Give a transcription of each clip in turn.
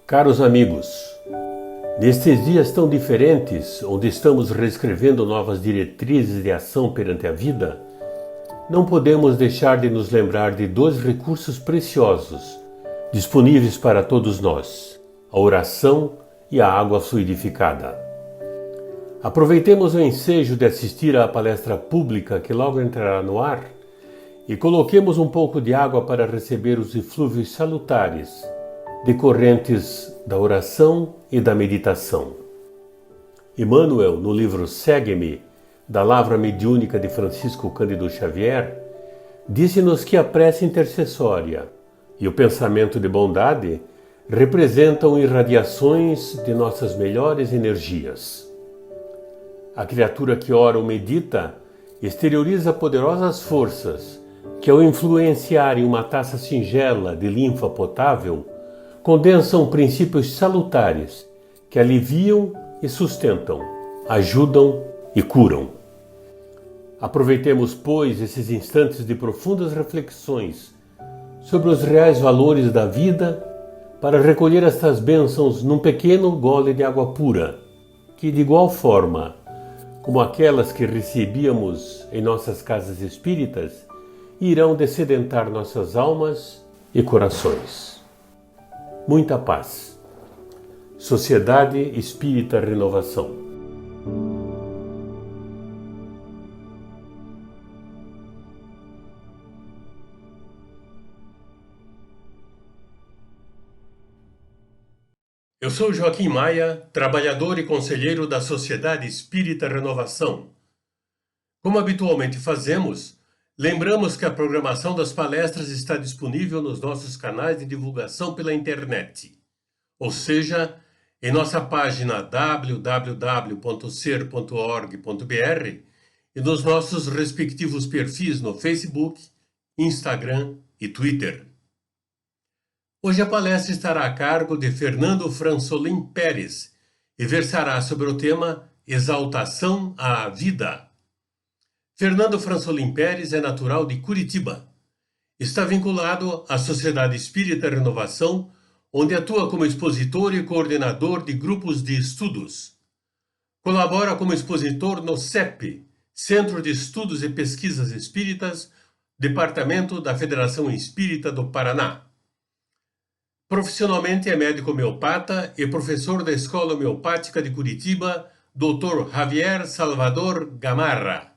Caros amigos, nestes dias tão diferentes, onde estamos reescrevendo novas diretrizes de ação perante a vida, não podemos deixar de nos lembrar de dois recursos preciosos, disponíveis para todos nós: a oração e a água fluidificada. Aproveitemos o ensejo de assistir à palestra pública que logo entrará no ar e coloquemos um pouco de água para receber os eflúvios salutares decorrentes da oração e da meditação. Emmanuel, no livro Segue-me, da Lavra Mediúnica de Francisco Cândido Xavier, disse-nos que a prece intercessória e o pensamento de bondade representam irradiações de nossas melhores energias. A criatura que ora ou medita exterioriza poderosas forças que, ao influenciarem uma taça singela de linfa potável, condensam princípios salutares que aliviam e sustentam, ajudam e curam. Aproveitemos, pois, esses instantes de profundas reflexões sobre os reais valores da vida para recolher estas bênçãos num pequeno gole de água pura, que, de igual forma como aquelas que recebíamos em nossas casas espíritas, irão dessedentar nossas almas e corações. Muita paz. Sociedade Espírita Renovação. Eu sou Joaquim Maia, trabalhador e conselheiro da Sociedade Espírita Renovação. Como habitualmente fazemos, lembramos que a programação das palestras está disponível nos nossos canais de divulgação pela internet, ou seja, em nossa página www.ser.org.br e nos nossos respectivos perfis no Facebook, Instagram e Twitter. Hoje a palestra estará a cargo de Fernando Fransolim Pérez e versará sobre o tema Exaltação à Vida. Fernando Fransolim Pérez é natural de Curitiba. Está vinculado à Sociedade Espírita Renovação, onde atua como expositor e coordenador de grupos de estudos. Colabora como expositor no CEP, Centro de Estudos e Pesquisas Espíritas, Departamento da Federação Espírita do Paraná. Profissionalmente é médico homeopata e professor da Escola Homeopática de Curitiba, Dr. Javier Salvador Gamarra.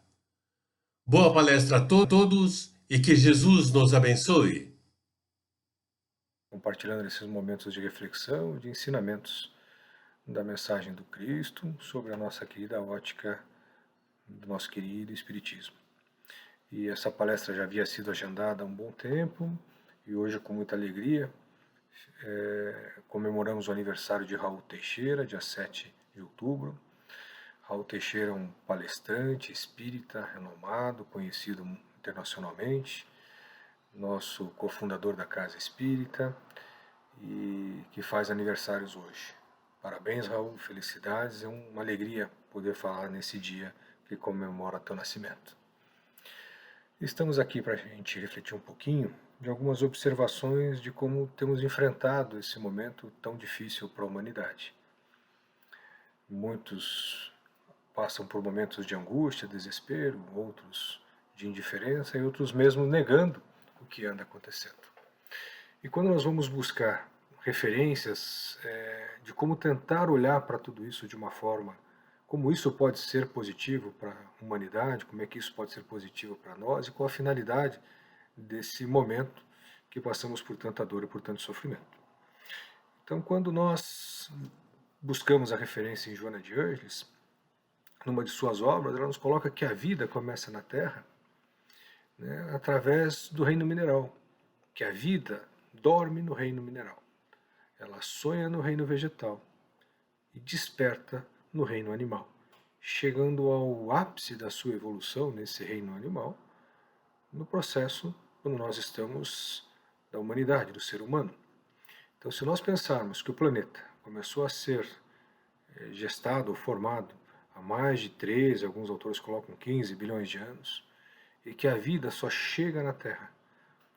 Boa palestra a todos e que Jesus nos abençoe. Compartilhando esses momentos de reflexão, de ensinamentos da mensagem do Cristo sobre a nossa querida ótica do nosso querido Espiritismo. E essa palestra já havia sido agendada há um bom tempo e hoje, com muita alegria, comemoramos o aniversário de Raul Teixeira, dia 7 de outubro. Raul Teixeira é um palestrante espírita renomado, conhecido internacionalmente, nosso cofundador da Casa Espírita e que faz aniversários hoje. Parabéns, Raul, felicidades, é uma alegria poder falar nesse dia que comemora teu nascimento. Estamos aqui para a gente refletir um pouquinho de algumas observações de como temos enfrentado esse momento tão difícil para a humanidade. Muitos passam por momentos de angústia, desespero, outros de indiferença e outros mesmo negando o que anda acontecendo. E quando nós vamos buscar referências de como tentar olhar para tudo isso de uma forma, como isso pode ser positivo para a humanidade, como é que isso pode ser positivo para nós e qual a finalidade desse momento que passamos por tanta dor e por tanto sofrimento. Então, quando nós buscamos a referência em Joana de Ângeles, numa de suas obras, ela nos coloca que a vida começa na Terra, né, através do reino mineral, que a vida dorme no reino mineral, ela sonha no reino vegetal e desperta no reino animal, chegando ao ápice da sua evolução nesse reino animal, no processo quando nós estamos da humanidade, do ser humano. Então, se nós pensarmos que o planeta começou a ser gestado ou formado há mais de 13, alguns autores colocam 15 bilhões de anos, e que a vida só chega na Terra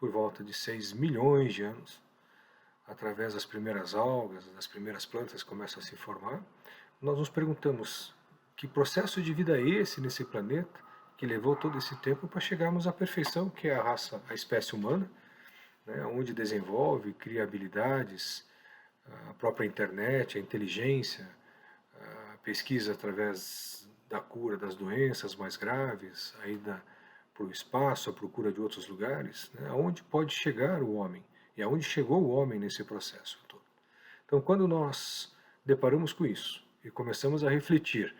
por volta de 6 milhões de anos, através das primeiras algas, das primeiras plantas que começam a se formar, nós nos perguntamos que processo de vida é esse nesse planeta que levou todo esse tempo para chegarmos à perfeição, que é a raça, a espécie humana, né, onde desenvolve, cria habilidades, a própria internet, a inteligência, a pesquisa através da cura das doenças mais graves, a ida para o espaço, a procura de outros lugares, né, aonde pode chegar o homem e aonde chegou o homem nesse processo todo. Então, quando nós deparamos com isso e começamos a refletir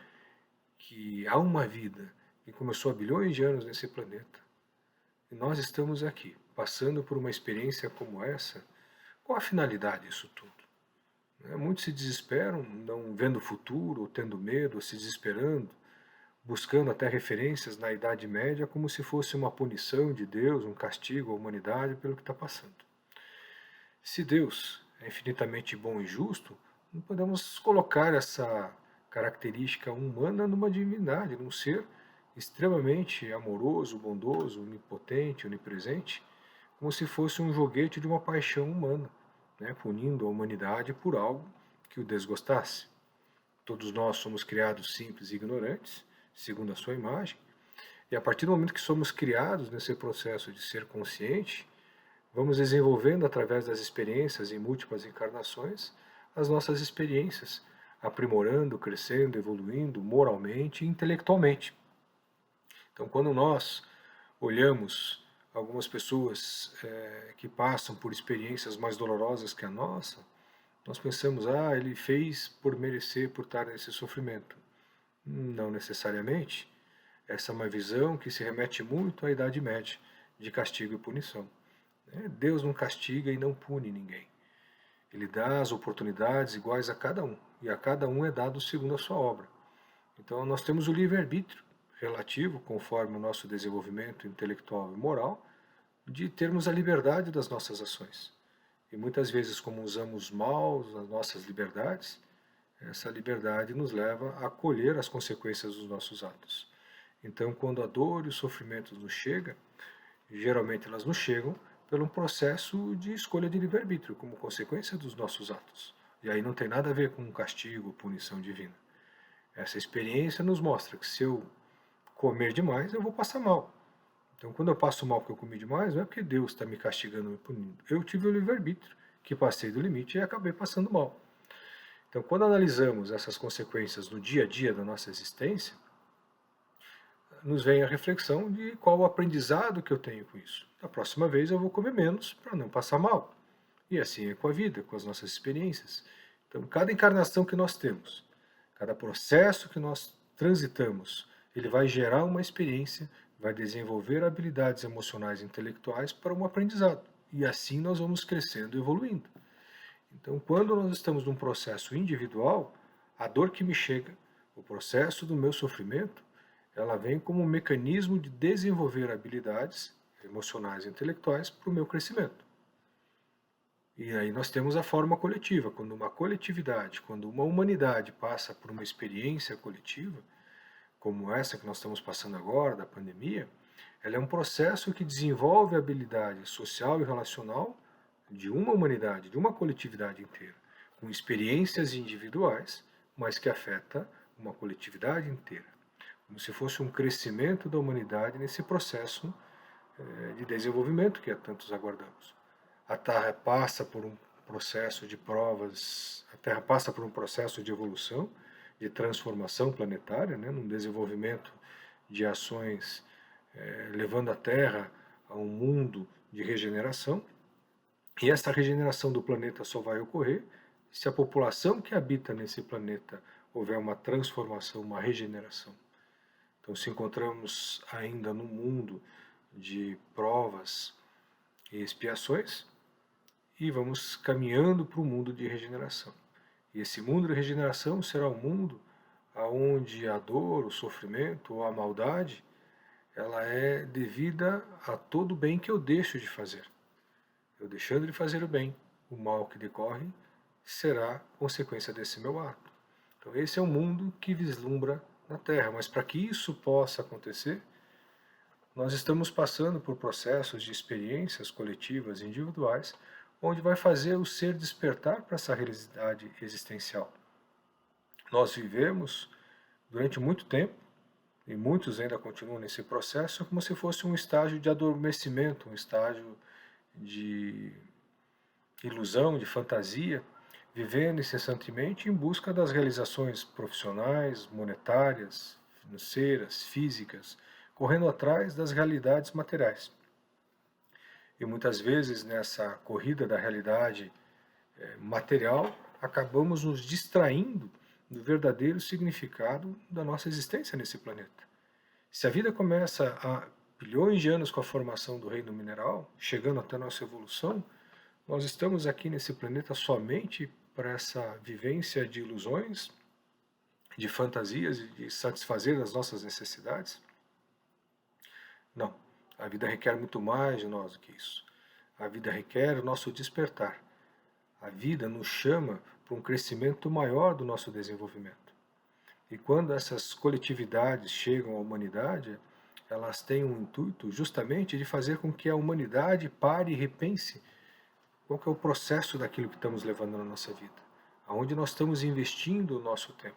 que há uma vida que começou há bilhões de anos nesse planeta, e nós estamos aqui, passando por uma experiência como essa, qual a finalidade disso tudo? Muitos se desesperam, não vendo o futuro, ou tendo medo, ou se desesperando, buscando até referências na Idade Média como se fosse uma punição de Deus, um castigo à humanidade pelo que está passando. Se Deus é infinitamente bom e justo, não podemos colocar essa característica humana numa divindade, num ser extremamente amoroso, bondoso, onipotente, onipresente, como se fosse um joguete de uma paixão humana, né, punindo a humanidade por algo que o desgostasse. Todos nós somos criados simples e ignorantes, segundo a sua imagem, e a partir do momento que somos criados nesse processo de ser consciente, vamos desenvolvendo através das experiências em múltiplas encarnações as nossas experiências, aprimorando, crescendo, evoluindo moralmente e intelectualmente. Então, quando nós olhamos algumas pessoas que passam por experiências mais dolorosas que a nossa, nós pensamos, ele fez por merecer, por estar nesse sofrimento. Não necessariamente. Essa é uma visão que se remete muito à Idade Média, de castigo e punição. Deus não castiga e não pune ninguém. Ele dá as oportunidades iguais a cada um, e a cada um é dado segundo a sua obra. Então nós temos o livre-arbítrio relativo, conforme o nosso desenvolvimento intelectual e moral, de termos a liberdade das nossas ações. E muitas vezes, como usamos mal as nossas liberdades, essa liberdade nos leva a colher as consequências dos nossos atos. Então, quando a dor e o sofrimento nos chegam, geralmente elas nos chegam pelo processo de escolha de livre-arbítrio, como consequência dos nossos atos. E aí não tem nada a ver com castigo ou punição divina. Essa experiência nos mostra que se eu comer demais, eu vou passar mal. Então, quando eu passo mal porque eu comi demais, não é porque Deus está me castigando, me punindo. Eu tive o livre-arbítrio, que passei do limite e acabei passando mal. Então, quando analisamos essas consequências no dia a dia da nossa existência, nos vem a reflexão de qual o aprendizado que eu tenho com isso. Da próxima vez eu vou comer menos para não passar mal. E assim é com a vida, com as nossas experiências. Então, cada encarnação que nós temos, cada processo que nós transitamos, ele vai gerar uma experiência, vai desenvolver habilidades emocionais e intelectuais para um aprendizado. E assim nós vamos crescendo e evoluindo. Então, quando nós estamos num processo individual, a dor que me chega, o processo do meu sofrimento, ela vem como um mecanismo de desenvolver habilidades emocionais e intelectuais para o meu crescimento. E aí nós temos a forma coletiva. Quando uma coletividade, quando uma humanidade passa por uma experiência coletiva, como essa que nós estamos passando agora, da pandemia, ela é um processo que desenvolve a habilidade social e relacional de uma humanidade, de uma coletividade inteira, com experiências individuais, mas que afeta uma coletividade inteira. Como se fosse um crescimento da humanidade nesse processo de desenvolvimento que há tantos aguardamos. A Terra passa por um processo de provas, a Terra passa por um processo de evolução, de transformação planetária, num desenvolvimento de ações levando a Terra a um mundo de regeneração. E essa regeneração do planeta só vai ocorrer se a população que habita nesse planeta houver uma transformação, uma regeneração. Então, se encontramos ainda num mundo de provas e expiações, e vamos caminhando para o mundo de regeneração. E esse mundo de regeneração será um mundo onde a dor, o sofrimento ou a maldade, ela é devida a todo o bem que eu deixo de fazer. Eu deixando de fazer o bem, o mal que decorre será consequência desse meu ato. Então esse é um mundo que vislumbra na Terra, mas para que isso possa acontecer, nós estamos passando por processos de experiências coletivas e individuais, onde vai fazer o ser despertar para essa realidade existencial. Nós vivemos durante muito tempo, e muitos ainda continuam nesse processo, como se fosse um estágio de adormecimento, um estágio de ilusão, de fantasia, vivendo incessantemente em busca das realizações profissionais, monetárias, financeiras, físicas, correndo atrás das realidades materiais. E muitas vezes nessa corrida da realidade material, acabamos nos distraindo do verdadeiro significado da nossa existência nesse planeta. Se a vida começa há bilhões de anos com a formação do reino mineral, chegando até a nossa evolução, nós estamos aqui nesse planeta somente para essa vivência de ilusões, de fantasias e de satisfazer as nossas necessidades? Não. A vida requer muito mais de nós do que isso. A vida requer o nosso despertar. A vida nos chama para um crescimento maior do nosso desenvolvimento. E quando essas coletividades chegam à humanidade, elas têm um intuito justamente de fazer com que a humanidade pare e repense qual que é o processo daquilo que estamos levando na nossa vida, aonde nós estamos investindo o nosso tempo,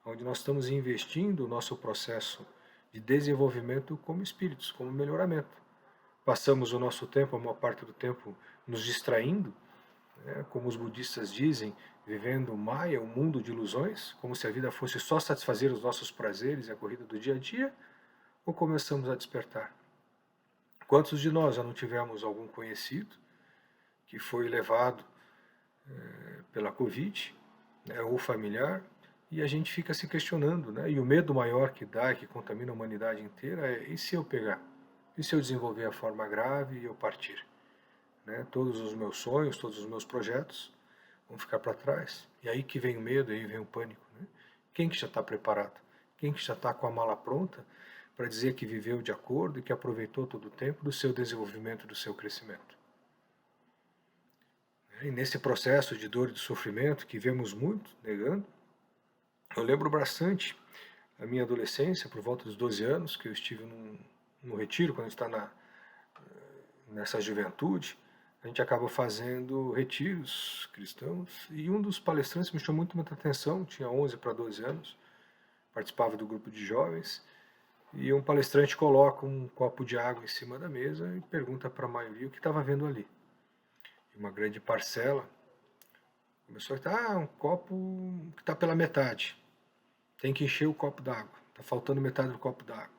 aonde nós estamos investindo o nosso processo de desenvolvimento como espíritos, como melhoramento. Passamos o nosso tempo, a maior parte do tempo, nos distraindo, como os budistas dizem, vivendo Maya, um mundo de ilusões, como se a vida fosse só satisfazer os nossos prazeres e a corrida do dia a dia, ou começamos a despertar? Quantos de nós já não tivemos algum conhecido que foi levado pela Covid, ou familiar, e a gente fica se questionando, e o medo maior que dá, que contamina a humanidade inteira, é: e se eu pegar? E se eu desenvolver a forma grave e eu partir? Todos os meus sonhos, todos os meus projetos vão ficar para trás. E aí que vem o medo, aí vem o pânico. Quem que já está preparado? Quem que já está com a mala pronta para dizer que viveu de acordo e que aproveitou todo o tempo do seu desenvolvimento, do seu crescimento? E nesse processo de dor e de sofrimento que vemos muito negando, eu lembro bastante a minha adolescência, por volta dos 12 anos, que eu estive num retiro, quando a gente está nessa juventude, a gente acaba fazendo retiros cristãos, e um dos palestrantes me chamou muita atenção, tinha 11 para 12 anos, participava do grupo de jovens, e um palestrante coloca um copo de água em cima da mesa e pergunta para a maioria o que estava vendo ali. E uma grande parcela começou a estar: um copo que está pela metade, tem que encher o copo d'água, está faltando metade do copo d'água.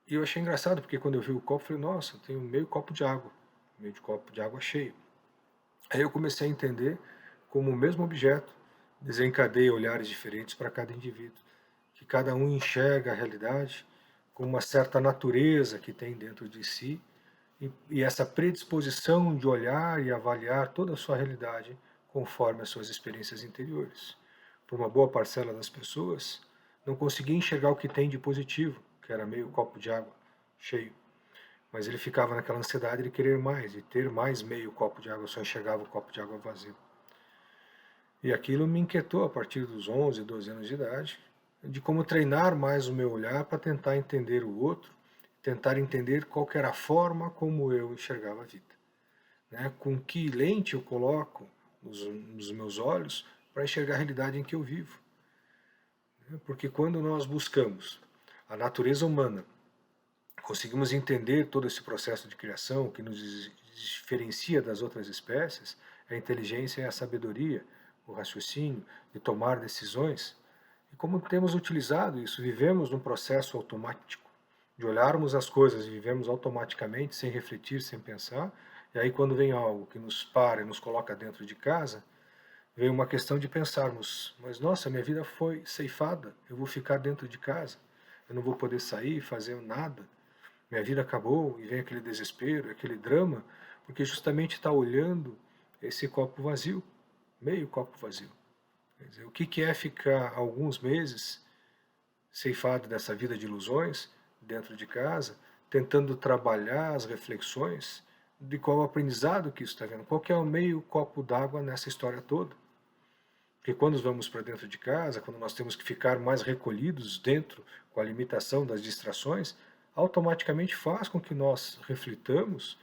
E eu achei engraçado, porque quando eu vi o copo, eu falei: nossa, tem meio copo de água, meio de copo de água cheio. Aí eu comecei a entender como o mesmo objeto desencadeia olhares diferentes para cada indivíduo, que cada um enxerga a realidade com uma certa natureza que tem dentro de si, e essa predisposição de olhar e avaliar toda a sua realidade conforme as suas experiências interiores. Por uma boa parcela das pessoas, não conseguia enxergar o que tem de positivo, que era meio copo de água cheio. Mas ele ficava naquela ansiedade de querer mais, de ter mais meio copo de água, só enxergava o copo de água vazio. E aquilo me inquietou a partir dos 11, 12 anos de idade, de como treinar mais o meu olhar para tentar entender o outro, tentar entender qual que era a forma como eu enxergava a vida. Com que lente eu coloco nos meus olhos para enxergar a realidade em que eu vivo. Porque quando nós buscamos a natureza humana, conseguimos entender todo esse processo de criação que nos diferencia das outras espécies, a inteligência e a sabedoria, o raciocínio, de tomar decisões. E como temos utilizado isso, vivemos num processo automático, de olharmos as coisas e vivemos automaticamente, sem refletir, sem pensar, e aí quando vem algo que nos para e nos coloca dentro de casa, vem uma questão de pensarmos: mas nossa, minha vida foi ceifada, eu vou ficar dentro de casa, eu não vou poder sair, fazer nada, minha vida acabou, e vem aquele desespero, aquele drama, porque justamente está olhando esse copo vazio, meio copo vazio. Quer dizer, o que é ficar alguns meses ceifado dessa vida de ilusões, dentro de casa, tentando trabalhar as reflexões de qual o aprendizado que isso está vendo, qual que é o meio copo d'água nessa história toda. Porque quando vamos para dentro de casa, quando nós temos que ficar mais recolhidos dentro, com a limitação das distrações, automaticamente faz com que nós reflitamos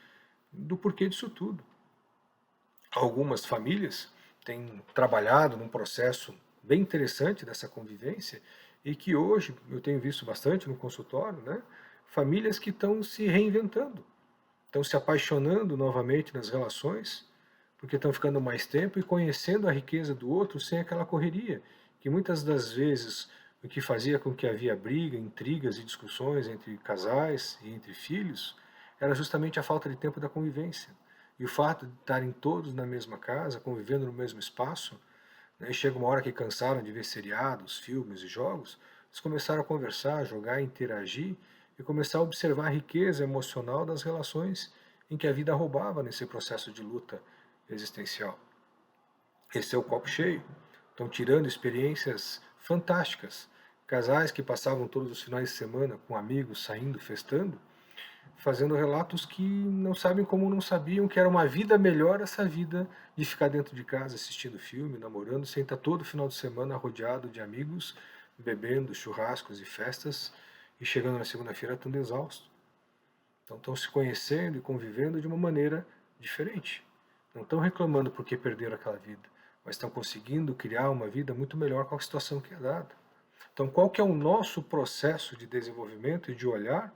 do porquê disso tudo. Algumas famílias têm trabalhado num processo bem interessante dessa convivência e que hoje eu tenho visto bastante no consultório, né? Famílias que estão se reinventando, estão se apaixonando novamente nas relações, porque estão ficando mais tempo e conhecendo a riqueza do outro sem aquela correria, que muitas das vezes o que fazia com que havia briga, intrigas e discussões entre casais e entre filhos era justamente a falta de tempo da convivência. E o fato de estarem todos na mesma casa, convivendo no mesmo espaço, né, chega uma hora que cansaram de ver seriados, filmes e jogos, eles começaram a conversar, jogar, interagir e começar a observar a riqueza emocional das relações em que a vida roubava nesse processo de luta existencial. Esse é o copo cheio. Estão tirando experiências fantásticas. Casais que passavam todos os finais de semana com amigos, saindo, festando, fazendo relatos que não sabem como não sabiam que era uma vida melhor essa vida de ficar dentro de casa assistindo filme, namorando, sem estar todo final de semana rodeado de amigos, bebendo churrascos e festas e chegando na segunda-feira tão exausto. Então estão se conhecendo e convivendo de uma maneira diferente. Não estão reclamando porque perderam aquela vida, mas estão conseguindo criar uma vida muito melhor com a situação que é dada. Então qual que é o nosso processo de desenvolvimento e de olhar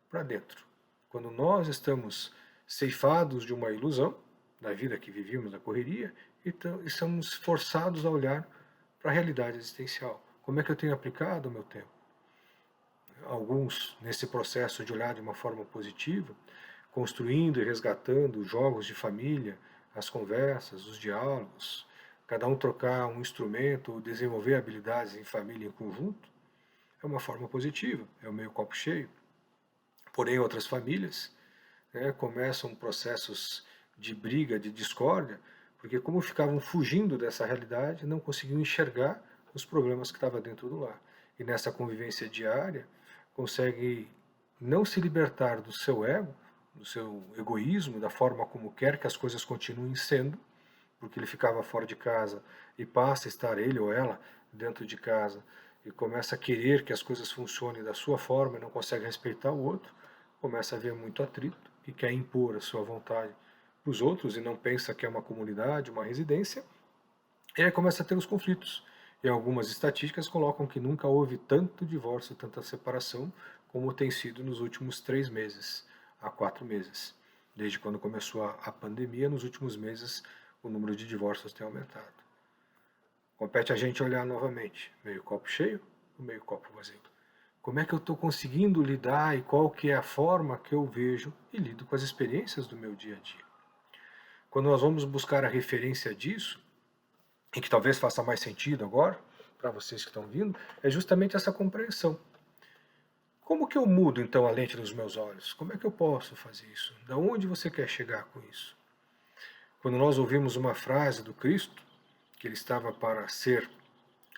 para dentro? Quando nós estamos ceifados de uma ilusão, da vida que vivíamos na correria, então estamos forçados a olhar para a realidade existencial. Como é que eu tenho aplicado o meu tempo? Alguns, nesse processo de olhar de uma forma positiva, construindo e resgatando jogos de família, as conversas, os diálogos, cada um trocar um instrumento ou desenvolver habilidades em família em conjunto, é uma forma positiva, é o meio copo cheio. Porém, outras famílias, né, começam processos de briga, de discórdia, porque como ficavam fugindo dessa realidade, não conseguiam enxergar os problemas que estavam dentro do lar. E nessa convivência diária, consegue não se libertar do seu ego, do seu egoísmo, da forma como quer que as coisas continuem sendo, porque ele ficava fora de casa e passa a estar ele ou ela dentro de casa e começa a querer que as coisas funcionem da sua forma e não consegue respeitar o outro, começa a haver muito atrito e quer impor a sua vontade para os outros e não pensa que é uma comunidade, uma residência, e aí começa a ter os conflitos. E algumas estatísticas colocam que nunca houve tanto divórcio, tanta separação, como tem sido nos últimos 3 meses a 4 meses. Desde quando começou a pandemia, nos últimos meses o número de divórcios tem aumentado. Compete a gente olhar novamente, meio copo cheio ou meio copo vazio. Como é que eu estou conseguindo lidar e qual que é a forma que eu vejo e lido com as experiências do meu dia a dia. Quando nós vamos buscar a referência disso, e que talvez faça mais sentido agora, para vocês que estão vindo, é justamente essa compreensão. Como que eu mudo então a lente dos meus olhos? Como é que eu posso fazer isso? Da onde você quer chegar com isso? Quando nós ouvimos uma frase do Cristo, que ele estava para ser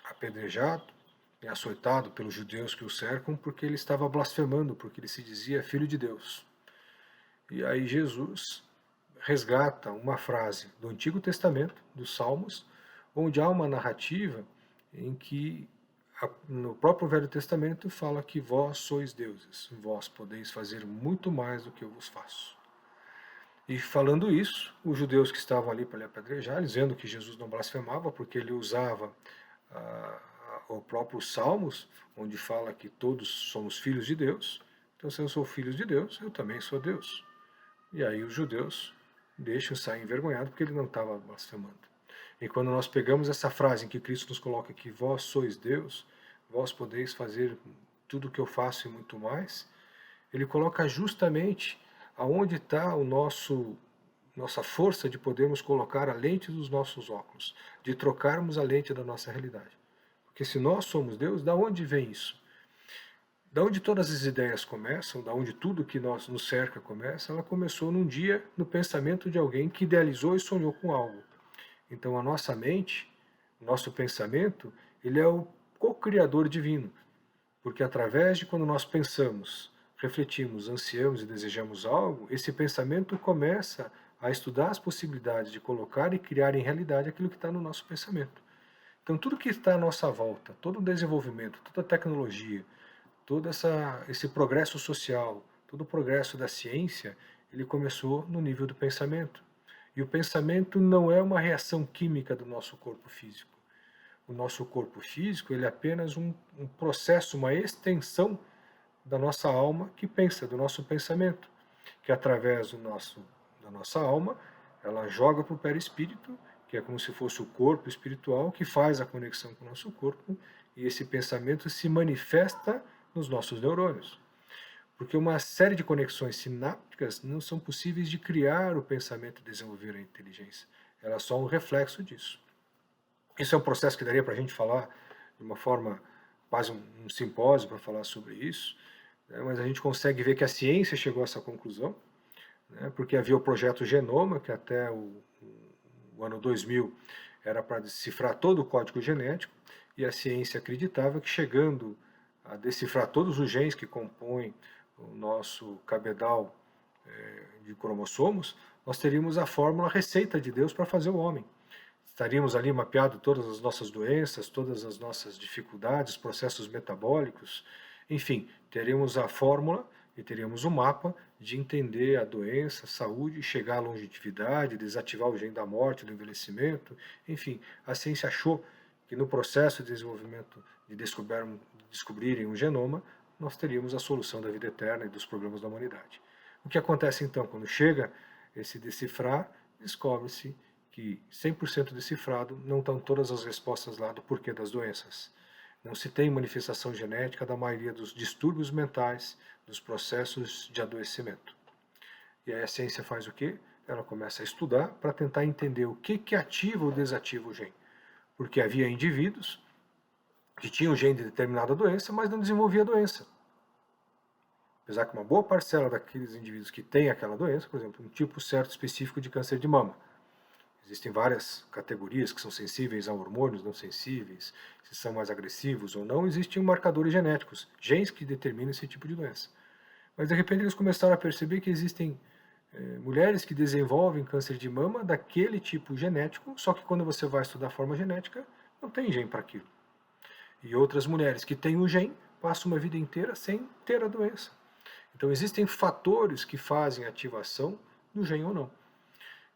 apedrejado e açoitado pelos judeus que o cercam, porque ele estava blasfemando, porque ele se dizia filho de Deus. E aí Jesus resgata uma frase do Antigo Testamento, dos Salmos, onde há uma narrativa em que no próprio Velho Testamento fala que vós sois deuses, vós podeis fazer muito mais do que eu vos faço. E falando isso, os judeus que estavam ali para lhe apedrejar, dizendo que Jesus não blasfemava, porque ele usava o próprio Salmos, onde fala que todos somos filhos de Deus. Então, se eu sou filho de Deus, eu também sou Deus. E aí os judeus deixam sair envergonhados porque ele não estava blasfemando. E quando nós pegamos essa frase em que Cristo nos coloca que vós sois Deus, vós podeis fazer tudo o que eu faço e muito mais, ele coloca justamente aonde está nossa força de podermos colocar a lente dos nossos óculos, de trocarmos a lente da nossa realidade. Porque se nós somos Deus, da onde vem isso? Da onde todas as ideias começam, da onde tudo que nos cerca começa, ela começou num dia no pensamento de alguém que idealizou e sonhou com algo. Então a nossa mente, o nosso pensamento, ele é o co-criador divino. Porque através de quando nós pensamos, refletimos, ansiamos e desejamos algo, esse pensamento começa a estudar as possibilidades de colocar e criar em realidade aquilo que está no nosso pensamento. Então tudo que está à nossa volta, todo o desenvolvimento, toda a tecnologia, todo esse progresso social, todo o progresso da ciência, ele começou no nível do pensamento. E o pensamento não é uma reação química do nosso corpo físico. O nosso corpo físico ele é apenas um processo, uma extensão da nossa alma que pensa, do nosso pensamento, que através da nossa alma, ela joga para o perispírito, que é como se fosse o corpo espiritual, que faz a conexão com o nosso corpo, e esse pensamento se manifesta nos nossos neurônios. Porque uma série de conexões sinápticas não são possíveis de criar o pensamento e desenvolver a inteligência. Ela é só um reflexo disso. Isso é um processo que daria para a gente falar de uma forma, quase um simpósio para falar sobre isso, né? Mas a gente consegue ver que a ciência chegou a essa conclusão, né? Porque havia o projeto Genoma, que até o ano 2000 era para decifrar todo o código genético, e a ciência acreditava que chegando a decifrar todos os genes que compõem o nosso cabedal de cromossomos, nós teríamos a fórmula, a receita de Deus para fazer o homem. Estaríamos ali mapeado todas as nossas doenças, todas as nossas dificuldades, processos metabólicos, enfim, teríamos a fórmula e teríamos um mapa de entender a doença, a saúde, chegar à longevidade, desativar o gene da morte, do envelhecimento, enfim, a ciência achou que no processo de desenvolvimento de descobrirem um genoma, nós teríamos a solução da vida eterna e dos problemas da humanidade. O que acontece então quando chega esse decifrar, descobre-se que 100% decifrado não estão todas as respostas lá do porquê das doenças. Não se tem manifestação genética da maioria dos distúrbios mentais, dos processos de adoecimento. E aí a ciência faz o quê? Ela começa a estudar para tentar entender o que ativa ou desativa o gene. Porque havia indivíduos que tinham gene de determinada doença, mas não desenvolvia a doença. Apesar que uma boa parcela daqueles indivíduos que têm aquela doença, por exemplo, um tipo certo específico de câncer de mama, existem várias categorias que são sensíveis a hormônios, não sensíveis, se são mais agressivos ou não, existem marcadores genéticos, genes que determinam esse tipo de doença. Mas de repente eles começaram a perceber que existem mulheres que desenvolvem câncer de mama daquele tipo genético, só que quando você vai estudar a forma genética, não tem gene para aquilo. E outras mulheres que têm o gene passam uma vida inteira sem ter a doença. Então existem fatores que fazem a ativação do gene ou não.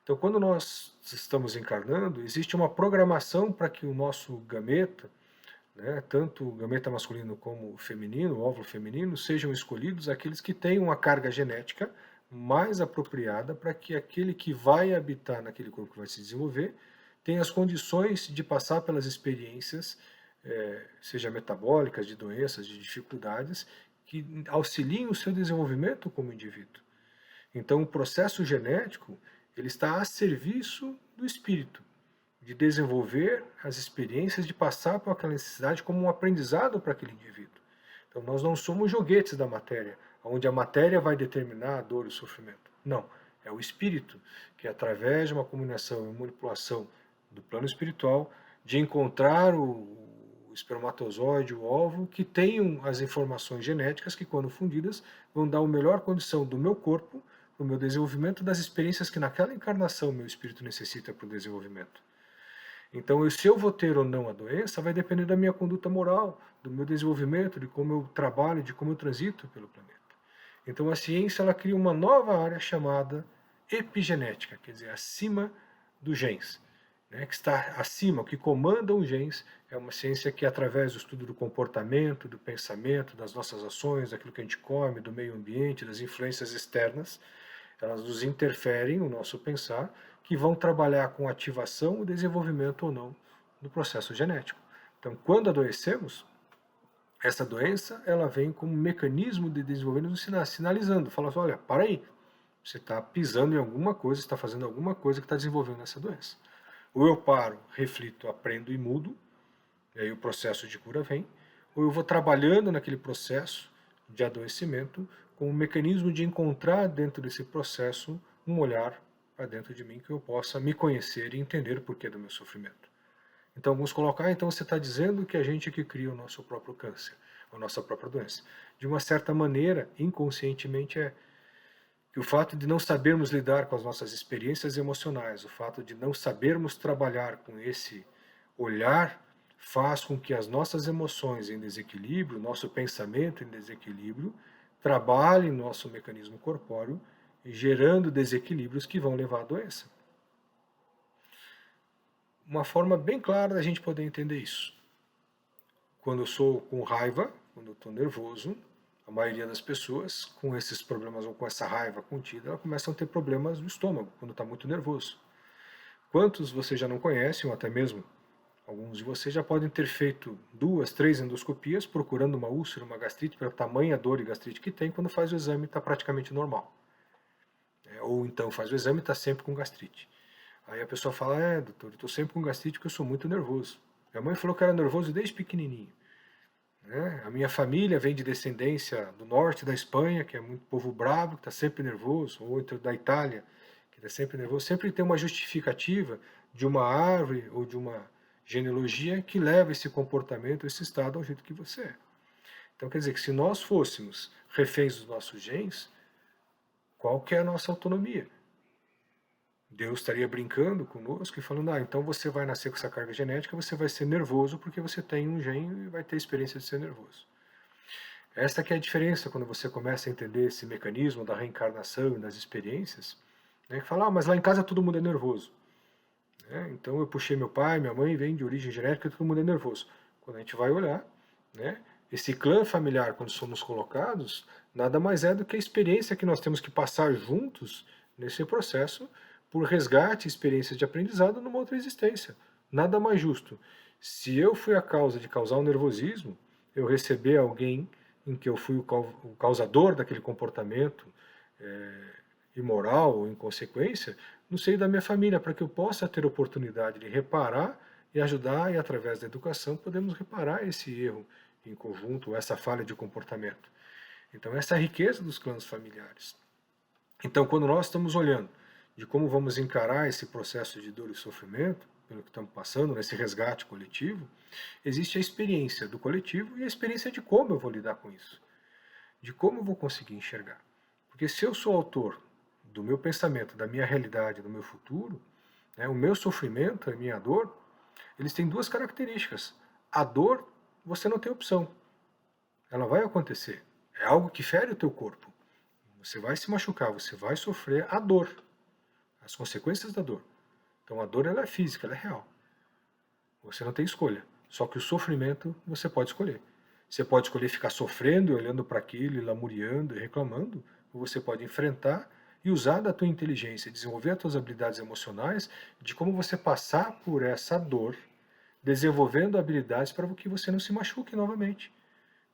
Então, quando nós estamos encarnando, existe uma programação para que o nosso gameta, né, tanto o gameta masculino como o feminino, o óvulo feminino, sejam escolhidos aqueles que têm uma carga genética mais apropriada para que aquele que vai habitar naquele corpo que vai se desenvolver tenha as condições de passar pelas experiências, seja metabólicas, de doenças, de dificuldades, que auxiliem o seu desenvolvimento como indivíduo. Então, o processo genético ele está a serviço do espírito, de desenvolver as experiências, de passar por aquela necessidade como um aprendizado para aquele indivíduo. Então nós não somos joguetes da matéria, onde a matéria vai determinar a dor e o sofrimento. Não, é o espírito que através de uma combinação e manipulação do plano espiritual, de encontrar o espermatozoide, o óvulo, que tenham as informações genéticas que, quando fundidas, vão dar a melhor condição do meu corpo para o meu desenvolvimento das experiências que naquela encarnação meu espírito necessita para o desenvolvimento. Então, se eu vou ter ou não a doença, vai depender da minha conduta moral, do meu desenvolvimento, de como eu trabalho, de como eu transito pelo planeta. Então, a ciência ela cria uma nova área chamada epigenética, quer dizer, acima dos genes, né, que está acima, o que comanda os genes, é uma ciência que, através do estudo do comportamento, do pensamento, das nossas ações, daquilo que a gente come, do meio ambiente, das influências externas, elas nos interferem no nosso pensar, que vão trabalhar com ativação ou desenvolvimento ou não do processo genético. Então, quando adoecemos, essa doença ela vem como um mecanismo de desenvolvimento sinalizando, fala assim, olha, para aí, você está pisando em alguma coisa, está fazendo alguma coisa que está desenvolvendo essa doença. Ou eu paro, reflito, aprendo e mudo, e aí o processo de cura vem, ou eu vou trabalhando naquele processo de adoecimento com um mecanismo de encontrar dentro desse processo um olhar para dentro de mim que eu possa me conhecer e entender o porquê do meu sofrimento. Então alguns colocam, então você está dizendo que a gente é que cria o nosso próprio câncer, a nossa própria doença. De uma certa maneira, inconscientemente é que o fato de não sabermos lidar com as nossas experiências emocionais, o fato de não sabermos trabalhar com esse olhar, faz com que as nossas emoções em desequilíbrio, nosso pensamento em desequilíbrio, trabalhem no nosso mecanismo corpóreo, gerando desequilíbrios que vão levar à doença. uma forma bem clara da gente poder entender isso. Quando eu sou com raiva, quando eu estou nervoso, a maioria das pessoas com esses problemas ou com essa raiva contida, ela começam a ter problemas no estômago, quando está muito nervoso. Quantos você já não conhece, ou até mesmo alguns de vocês já podem ter feito 2, 3 endoscopias procurando uma úlcera, uma gastrite, pela tamanha dor e gastrite que tem, quando faz o exame está praticamente normal. Ou então faz o exame e está sempre com gastrite. Aí a pessoa fala, doutor, eu estou sempre com gastrite porque eu sou muito nervoso. Minha mãe falou que era nervoso desde pequenininho. A minha família vem de descendência do norte da Espanha, que é muito povo bravo, que está sempre nervoso, ou então da Itália, que está sempre nervoso. Sempre tem uma justificativa de uma árvore ou de uma genealogia que leva esse comportamento, esse estado ao jeito que você é. Então quer dizer que se nós fôssemos reféns dos nossos genes, qual que é a nossa autonomia? Deus estaria brincando conosco e falando, então você vai nascer com essa carga genética, você vai ser nervoso porque você tem um gene e vai ter experiência de ser nervoso. Esta que é a diferença quando você começa a entender esse mecanismo da reencarnação e das experiências, que fala, mas lá em casa todo mundo é nervoso. Então eu puxei meu pai, minha mãe, vem de origem genética, todo mundo é nervoso. Quando a gente vai olhar, esse clã familiar, quando somos colocados, nada mais é do que a experiência que nós temos que passar juntos nesse processo por resgate, experiências de aprendizado numa outra existência. Nada mais justo. Se eu fui a causa de causar um nervosismo, eu receber alguém em que eu fui o causador daquele comportamento imoral ou inconsequência, no seio da minha família, para que eu possa ter oportunidade de reparar e ajudar, e através da educação podemos reparar esse erro em conjunto, essa falha de comportamento. Então essa é a riqueza dos clãs familiares. Então quando nós estamos olhando de como vamos encarar esse processo de dor e sofrimento, pelo que estamos passando, nesse resgate coletivo, existe a experiência do coletivo e a experiência de como eu vou lidar com isso, de como eu vou conseguir enxergar. Porque se eu sou autor do meu pensamento, da minha realidade, do meu futuro, o meu sofrimento, a minha dor, eles têm duas características. A dor, você não tem opção. Ela vai acontecer. É algo que fere o teu corpo. Você vai se machucar, você vai sofrer a dor, as consequências da dor. Então a dor ela é física, ela é real. Você não tem escolha. Só que o sofrimento você pode escolher. Você pode escolher ficar sofrendo e olhando para aquilo, e lamuriando e reclamando, ou você pode enfrentar e usar da tua inteligência, desenvolver as tuas habilidades emocionais de como você passar por essa dor, desenvolvendo habilidades para que você não se machuque novamente.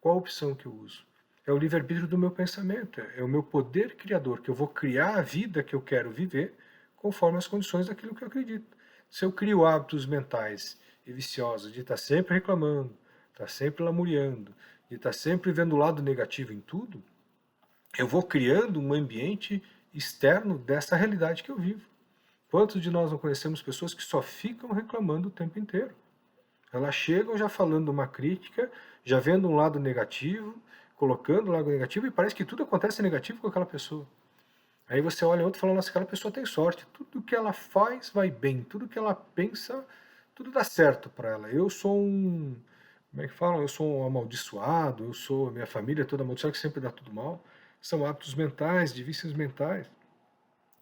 Qual a opção que eu uso? É o livre-arbítrio do meu pensamento, é o meu poder criador, que eu vou criar a vida que eu quero viver conforme as condições daquilo que eu acredito. Se eu crio hábitos mentais e viciosos de estar sempre reclamando, estar sempre lamuriando, de estar sempre vendo o lado negativo em tudo, eu vou criando um ambiente externo dessa realidade que eu vivo. Quantos de nós não conhecemos pessoas que só ficam reclamando o tempo inteiro? Elas chegam já falando uma crítica, já vendo um lado negativo, colocando um lado negativo, e parece que tudo acontece negativo com aquela pessoa. Aí você olha outro e fala, nossa, aquela pessoa tem sorte, tudo que ela faz vai bem, tudo que ela pensa, tudo dá certo para ela. Eu sou como é que fala? Eu sou um amaldiçoado, minha família é toda amaldiçoada, que sempre dá tudo mal. São hábitos mentais, de vícios mentais.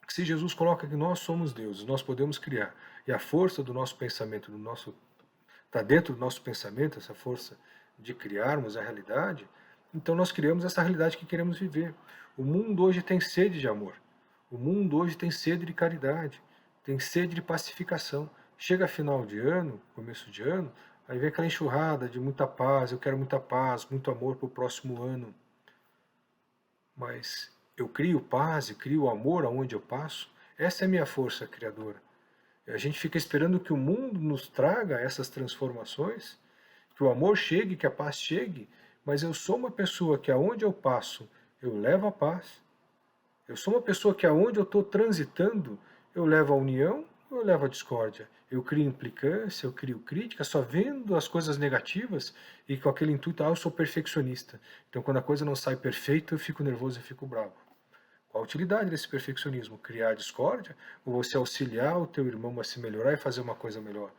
Que se Jesus coloca que nós somos deuses, nós podemos criar, e a força do nosso pensamento, está dentro do nosso pensamento, essa força de criarmos a realidade, então nós criamos essa realidade que queremos viver. O mundo hoje tem sede de amor. O mundo hoje tem sede de caridade, tem sede de pacificação. Chega final de ano, começo de ano, aí vem aquela enxurrada de muita paz, eu quero muita paz, muito amor para o próximo ano. Mas eu crio paz e crio amor aonde eu passo. Essa é a minha força criadora. A gente fica esperando que o mundo nos traga essas transformações, que o amor chegue, que a paz chegue, mas eu sou uma pessoa que aonde eu passo, eu levo a paz. Eu sou uma pessoa que aonde eu estou transitando, eu levo a união ou eu levo a discórdia. Eu crio implicância, eu crio crítica, só vendo as coisas negativas e com aquele intuito, eu sou perfeccionista. Então quando a coisa não sai perfeita, eu fico nervoso e fico bravo. Qual a utilidade desse perfeccionismo? Criar discórdia? Ou você auxiliar o teu irmão a se melhorar e fazer uma coisa melhor?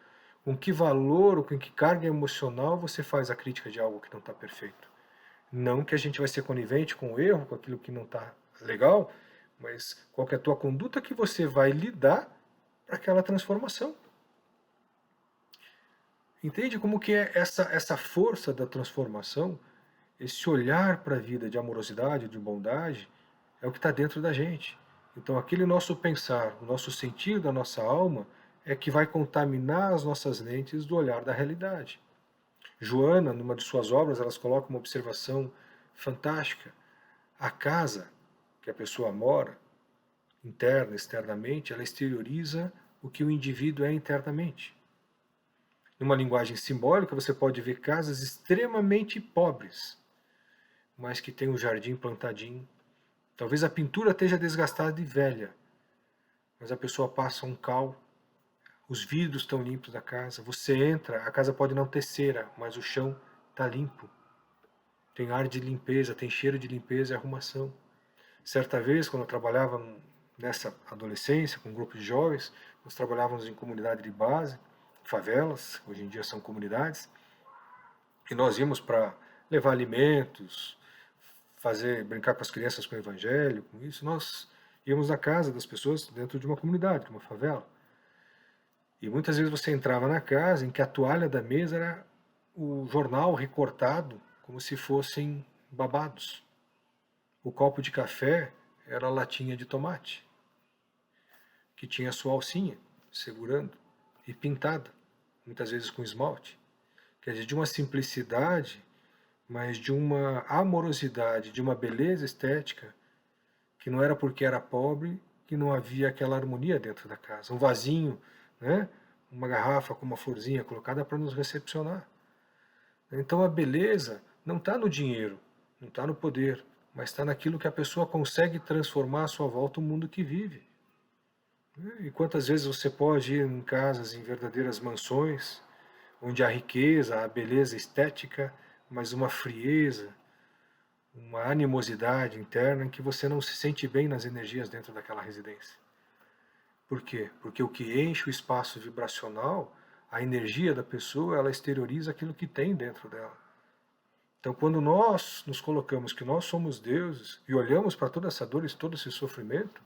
Com que valor ou com que carga emocional você faz a crítica de algo que não está perfeito? Não que a gente vai ser conivente com o erro, com aquilo que não está legal, mas qual que é a tua conduta que você vai lidar para aquela transformação? Entende como que é essa força da transformação, esse olhar para a vida de amorosidade, de bondade, é o que está dentro da gente. Então aquele nosso pensar, o nosso sentir da nossa alma, é que vai contaminar as nossas lentes do olhar da realidade. Joana, numa de suas obras, elas colocam uma observação fantástica. A casa que a pessoa mora, interna, externamente, ela exterioriza o que o indivíduo é internamente. Numa linguagem simbólica, você pode ver casas extremamente pobres, mas que tem um jardim plantadinho. Talvez a pintura esteja desgastada e velha, mas a pessoa passa um cal, os vidros estão limpos da casa, você entra, a casa pode não ter cera, mas o chão está limpo. Tem ar de limpeza, tem cheiro de limpeza e arrumação. Certa vez, quando eu trabalhava nessa adolescência, com um grupo de jovens, nós trabalhávamos em comunidade de base, favelas, hoje em dia são comunidades, e nós íamos para levar alimentos, brincar com as crianças com o evangelho, com isso, nós íamos na casa das pessoas dentro de uma comunidade, de uma favela. E muitas vezes você entrava na casa em que a toalha da mesa era o jornal recortado como se fossem babados. O copo de café era a latinha de tomate, que tinha sua alcinha segurando e pintada, muitas vezes com esmalte. Quer dizer, de uma simplicidade, mas de uma amorosidade, de uma beleza estética, que não era porque era pobre que não havia aquela harmonia dentro da casa. Um vasinho, né? Uma garrafa com uma florzinha colocada para nos recepcionar. Então a beleza não está no dinheiro, não está no poder, mas está naquilo que a pessoa consegue transformar à sua volta o mundo que vive. E quantas vezes você pode ir em casas, em verdadeiras mansões, onde a riqueza, a beleza estética, mas uma frieza, uma animosidade interna em que você não se sente bem nas energias dentro daquela residência. Por quê? Porque o que enche o espaço vibracional, a energia da pessoa, ela exterioriza aquilo que tem dentro dela. Então, quando nós nos colocamos que nós somos deuses e olhamos para toda essa dor e todo esse sofrimento,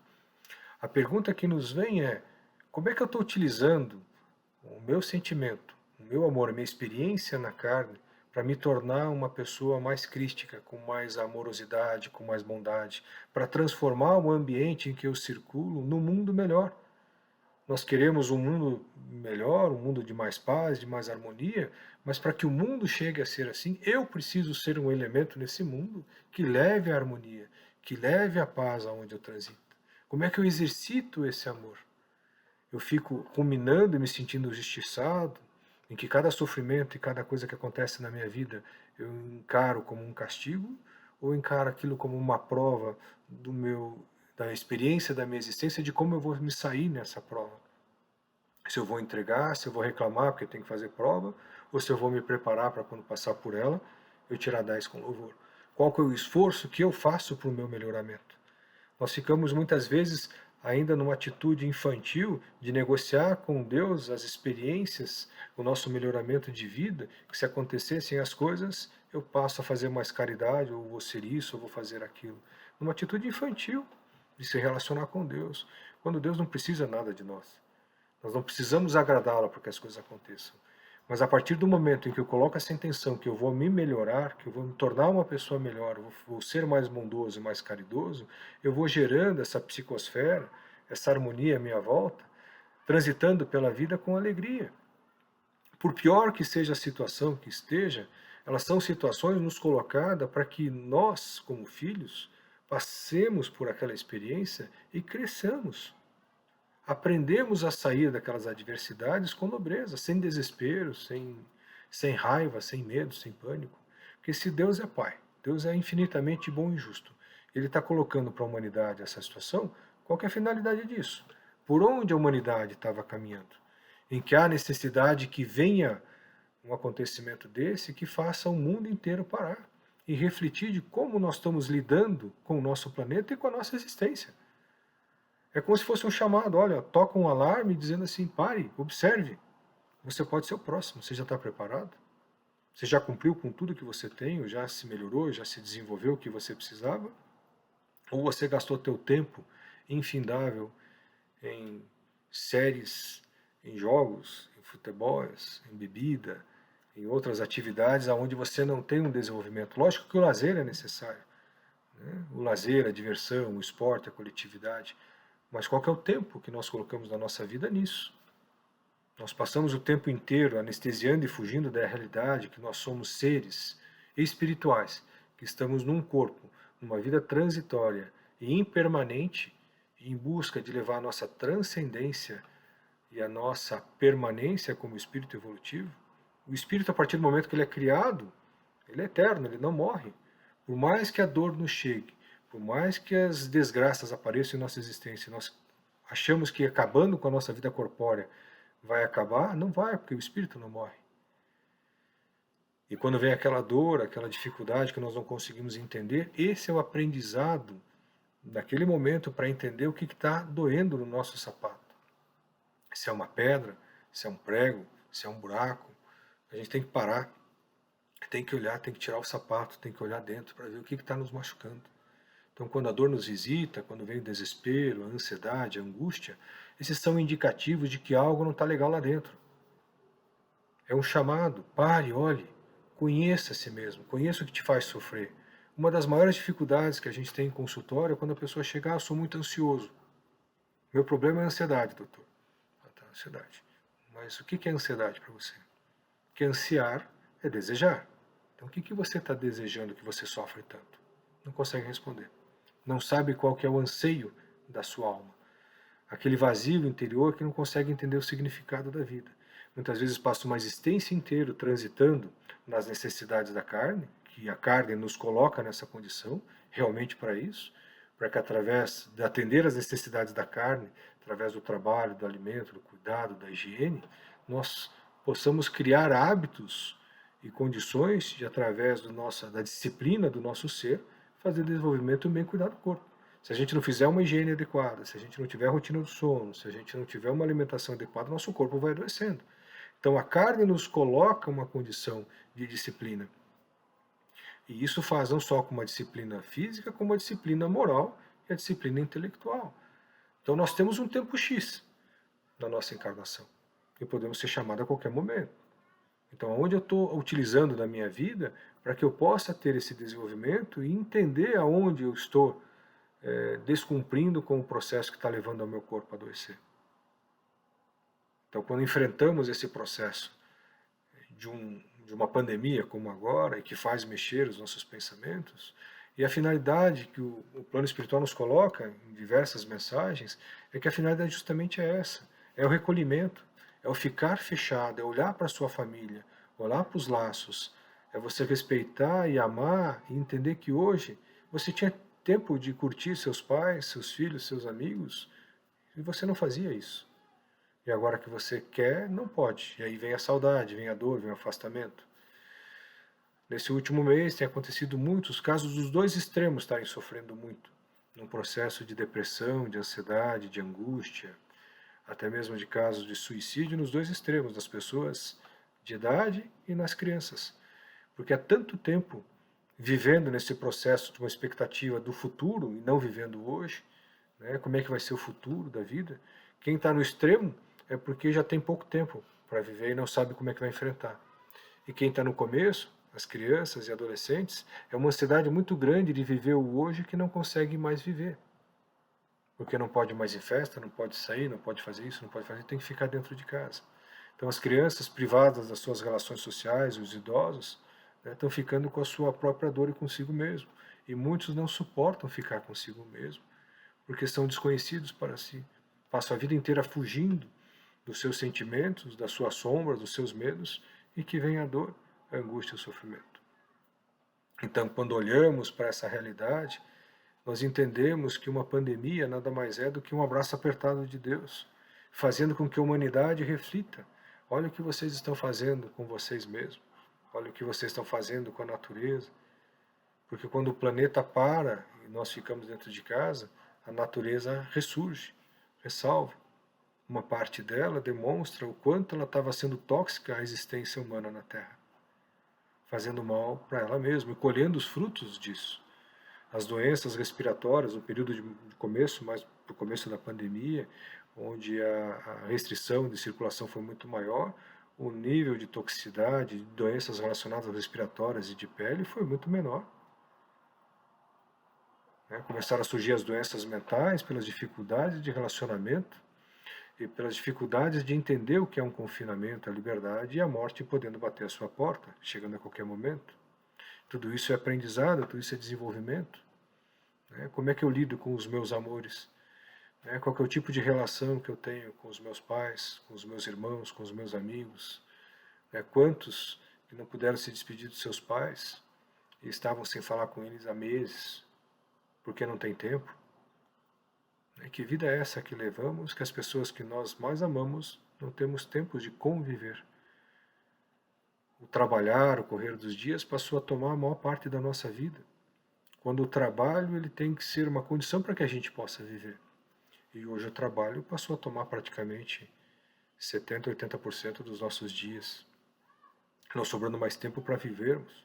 a pergunta que nos vem é: como é que eu estou utilizando o meu sentimento, o meu amor, a minha experiência na carne, para me tornar uma pessoa mais crística, com mais amorosidade, com mais bondade, para transformar o ambiente em que eu circulo num mundo melhor? Nós queremos um mundo melhor, um mundo de mais paz, de mais harmonia, mas para que o mundo chegue a ser assim, eu preciso ser um elemento nesse mundo que leve a harmonia, que leve a paz aonde eu transito. Como é que eu exercito esse amor? Eu fico ruminando e me sentindo injustiçado, em que cada sofrimento e cada coisa que acontece na minha vida eu encaro como um castigo, ou encaro aquilo como uma prova da experiência da minha existência, de como eu vou me sair nessa prova. Se eu vou entregar, se eu vou reclamar porque eu tenho que fazer prova, ou se eu vou me preparar para quando passar por ela, eu tirar 10 com louvor. Qual que é o esforço que eu faço para o meu melhoramento? Nós ficamos muitas vezes ainda numa atitude infantil de negociar com Deus as experiências, o nosso melhoramento de vida, que se acontecessem as coisas, eu passo a fazer mais caridade, ou vou ser isso, ou vou fazer aquilo. Numa atitude infantil de se relacionar com Deus, quando Deus não precisa nada de nós. Nós não precisamos agradá-lo para que as coisas aconteçam. Mas a partir do momento em que eu coloco essa intenção, que eu vou me melhorar, que eu vou me tornar uma pessoa melhor, eu vou ser mais bondoso e mais caridoso, eu vou gerando essa psicosfera, essa harmonia à minha volta, transitando pela vida com alegria. Por pior que seja a situação que esteja, elas são situações nos colocadas para que nós, como filhos, passemos por aquela experiência e cresçamos. Aprendemos a sair daquelas adversidades com nobreza, sem desespero, sem raiva, sem medo, sem pânico. Porque se Deus é Pai, Deus é infinitamente bom e justo, Ele está colocando para a humanidade essa situação, qual que é a finalidade disso? Por onde a humanidade estava caminhando? Em que há necessidade que venha um acontecimento desse que faça o mundo inteiro parar e refletir de como nós estamos lidando com o nosso planeta e com a nossa existência. É como se fosse um chamado, olha, toca um alarme dizendo assim, pare, observe, você pode ser o próximo, você já está preparado? Você já cumpriu com tudo que você tem, ou já se melhorou, já se desenvolveu o que você precisava? Ou você gastou teu tempo infindável em séries, em jogos, em futebols, em bebida, em outras atividades onde você não tem um desenvolvimento. Lógico que o lazer é necessário, né? O lazer, a diversão, o esporte, a coletividade. Mas qual que é o tempo que nós colocamos na nossa vida nisso? Nós passamos o tempo inteiro anestesiando e fugindo da realidade que nós somos seres espirituais, que estamos num corpo, numa vida transitória e impermanente, em busca de levar a nossa transcendência e a nossa permanência como espírito evolutivo. O espírito, a partir do momento que ele é criado, ele é eterno, ele não morre. Por mais que a dor nos chegue, por mais que as desgraças apareçam em nossa existência, nós achamos que acabando com a nossa vida corpórea vai acabar, não vai, porque o espírito não morre. E quando vem aquela dor, aquela dificuldade que nós não conseguimos entender, esse é o aprendizado naquele momento para entender o que está doendo no nosso sapato. Se é uma pedra, se é um prego, se é um buraco, a gente tem que parar, tem que olhar, tem que tirar o sapato, tem que olhar dentro para ver o que está nos machucando. Então, quando a dor nos visita, quando vem o desespero, a ansiedade, a angústia, esses são indicativos de que algo não está legal lá dentro. É um chamado, pare, olhe, conheça a si mesmo, conheça o que te faz sofrer. Uma das maiores dificuldades que a gente tem em consultório é quando a pessoa chega, eu sou muito ansioso. Meu problema é a ansiedade, doutor. Tá, ansiedade. Mas o que é ansiedade para você? Porque ansiar é desejar. Então o que você está desejando que você sofre tanto? Não consegue responder. Não sabe qual que é o anseio da sua alma. Aquele vazio interior que não consegue entender o significado da vida. Muitas vezes passa uma existência inteira transitando nas necessidades da carne, que a carne nos coloca nessa condição, realmente para isso, para que através de atender às necessidades da carne, através do trabalho, do alimento, do cuidado, da higiene, nós possamos criar hábitos e condições de, através da disciplina do nosso ser, fazer desenvolvimento e bem cuidar do corpo. Se a gente não fizer uma higiene adequada, se a gente não tiver a rotina do sono, se a gente não tiver uma alimentação adequada, nosso corpo vai adoecendo. Então a carne nos coloca uma condição de disciplina. E isso faz não só com uma disciplina física, como uma disciplina moral e a disciplina intelectual. Então nós temos um tempo X na nossa encarnação. E podemos ser chamados a qualquer momento. Então, onde eu estou utilizando na minha vida para que eu possa ter esse desenvolvimento e entender aonde eu estou descumprindo com o processo que está levando ao meu corpo a adoecer. Então, quando enfrentamos esse processo de uma pandemia como agora, e que faz mexer os nossos pensamentos, e a finalidade que o plano espiritual nos coloca em diversas mensagens, é que a finalidade justamente é essa, é o recolhimento, é o ficar fechado, é olhar para a sua família, olhar para os laços, é você respeitar e amar e entender que hoje você tinha tempo de curtir seus pais, seus filhos, seus amigos, e você não fazia isso. E agora que você quer, não pode. E aí vem a saudade, vem a dor, vem o afastamento. Nesse último mês tem acontecido muitos casos dos dois extremos estarem sofrendo muito, num processo de depressão, de ansiedade, de angústia, até mesmo de casos de suicídio nos dois extremos, das pessoas de idade e nas crianças. Porque há tanto tempo vivendo nesse processo de uma expectativa do futuro e não vivendo hoje, né? Como é que vai ser o futuro da vida? Quem está no extremo é porque já tem pouco tempo para viver e não sabe como é que vai enfrentar. E quem está no começo, as crianças e adolescentes, é uma ansiedade muito grande de viver o hoje que não consegue mais viver. Porque não pode mais ir em festa, não pode sair, não pode fazer isso, não pode fazer, tem que ficar dentro de casa. Então as crianças privadas das suas relações sociais, os idosos, estão ficando com a sua própria dor e consigo mesmo. E muitos não suportam ficar consigo mesmo, porque são desconhecidos para si. Passam a vida inteira fugindo dos seus sentimentos, das suas sombras, dos seus medos, e que vem a dor, a angústia e o sofrimento. Então, quando olhamos para essa realidade, nós entendemos que uma pandemia nada mais é do que um abraço apertado de Deus, fazendo com que a humanidade reflita. Olha o que vocês estão fazendo com vocês mesmos. Olha o que vocês estão fazendo com a natureza. Porque quando o planeta para e nós ficamos dentro de casa, a natureza ressurge, ressalva. Uma parte dela demonstra o quanto ela estava sendo tóxica à existência humana na Terra, fazendo mal para ela mesma e colhendo os frutos disso. As doenças respiratórias, no período de começo, mais para o começo da pandemia, onde a restrição de circulação foi muito maior, o nível de toxicidade, de doenças relacionadas respiratórias e de pele foi muito menor. Começaram a surgir as doenças mentais pelas dificuldades de relacionamento e pelas dificuldades de entender o que é um confinamento, a liberdade e a morte podendo bater à sua porta, chegando a qualquer momento. Tudo isso é aprendizado, tudo isso é desenvolvimento. Como é que eu lido com os meus amores? Qual que é o tipo de relação que eu tenho com os meus pais, com os meus irmãos, com os meus amigos? Quantos que não puderam se despedir dos seus pais e estavam sem falar com eles há meses, porque não tem tempo? Que vida é essa que levamos, que as pessoas que nós mais amamos não temos tempo de conviver? O trabalhar, o correr dos dias passou a tomar a maior parte da nossa vida, quando o trabalho ele tem que ser uma condição para que a gente possa viver. E hoje o trabalho passou a tomar praticamente 70%, 80% dos nossos dias, não sobrando mais tempo para vivermos.